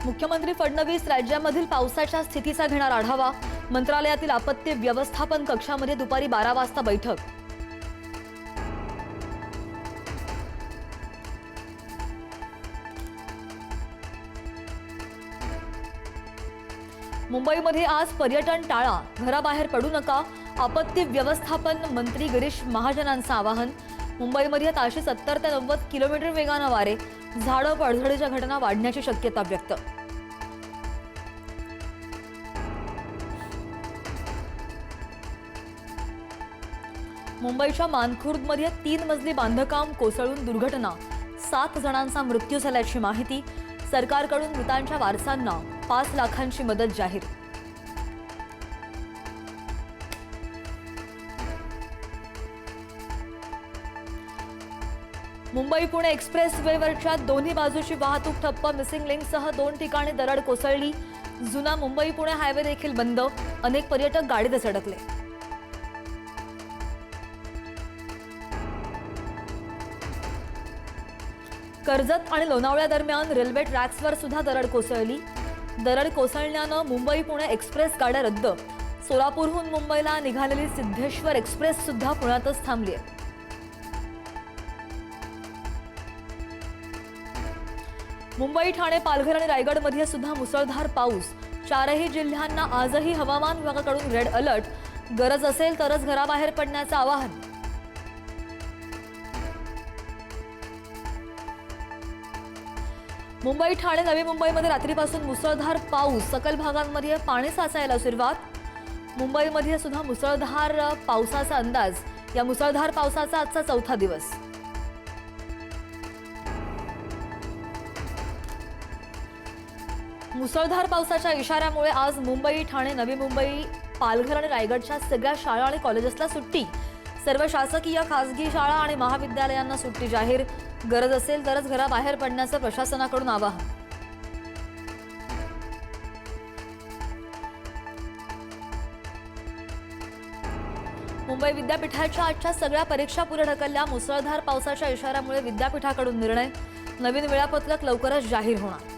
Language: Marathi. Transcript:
मुख्यमंत्री फडणवीस राज्यामधील पावसाच्या स्थितीचा घेणार आढावा। मंत्रालयातील आपत्ती व्यवस्थापन कक्षामध्ये दुपारी 12 वाजता बैठक। मुंबईमध्ये आज पर्यटन टाळा, घराबाहेर पडू नका, आपत्ती व्यवस्थापन मंत्री गिरीश महाजनांचं आवाहन। मुंबईमध्ये ताशी 70 ते 90 किलोमीटर वेगाने वारे, झाडं पडझडीच्या घटना वाढण्याची शक्यता व्यक्त। मुंबईच्या मानखुर्दमध्ये 3 मजली बांधकाम कोसळून दुर्घटना, 7 जणांचा मृत्यू झाल्याची माहिती। सरकारकडून मृतांच्या वारसांना 5 लाखांची मदत जाहीर। मुंबई पुणे एक्सप्रेस वेवरच्या दोन्ही बाजूची वाहतूक ठप्प, मिसिंग लिंकसह 2 ठिकाणी दरड कोसळली। जुना मुंबई पुणे हायवे देखील बंद, अनेक पर्यटक गाडीतच अडकले। कर्जत आणि लोणावळ्या दरम्यान रेल्वे ट्रॅक्सवर सुद्धा दरड कोसळली। दरड कोसळल्यानं मुंबई पुणे एक्सप्रेस गाड्या रद्द। सोलापूरहून मुंबईला निघालेली सिद्धेश्वर एक्सप्रेस सुद्धा पुण्यातच थांबली आहे। मुंबई, ठाणे, पालघर आणि रायगडमध्ये सुद्धा मुसळधार पाऊस। 4ही जिल्ह्यांना आजही हवामान विभागाकडून रेड अलर्ट। गरज असेल तरच घराबाहेर पडण्याचं आवाहन। मुंबई, ठाणे, नवी मुंबईमध्ये रात्रीपासून मुसळधार पाऊस, सकल भागांमध्ये पाणी साचायला सुरुवात। मुंबईमध्ये सुद्धा मुसळधार पावसाचा अंदाज। या मुसळधार पावसाचा आजचा 4था दिवस। मुसळधार पावसाच्या इशाऱ्यामुळे आज मुंबई, ठाणे, नवी मुंबई, पालघर आणि रायगडच्या सगळ्या शाळा आणि कॉलेजेसला सुट्टी। सर्व शासकीय, खासगी शाळा आणि महाविद्यालयांना सुट्टी जाहीर। गरज असेल तरच घराबाहेर पडण्याचं प्रशासनाकडून आवाहन। मुंबई विद्यापीठाच्या आजच्या सगळ्या परीक्षा पुढे ढकलल्या। मुसळधार पावसाच्या इशाऱ्यामुळे विद्यापीठाकडून निर्णय। नवीन वेळापत्रक लवकरच जाहीर होणार।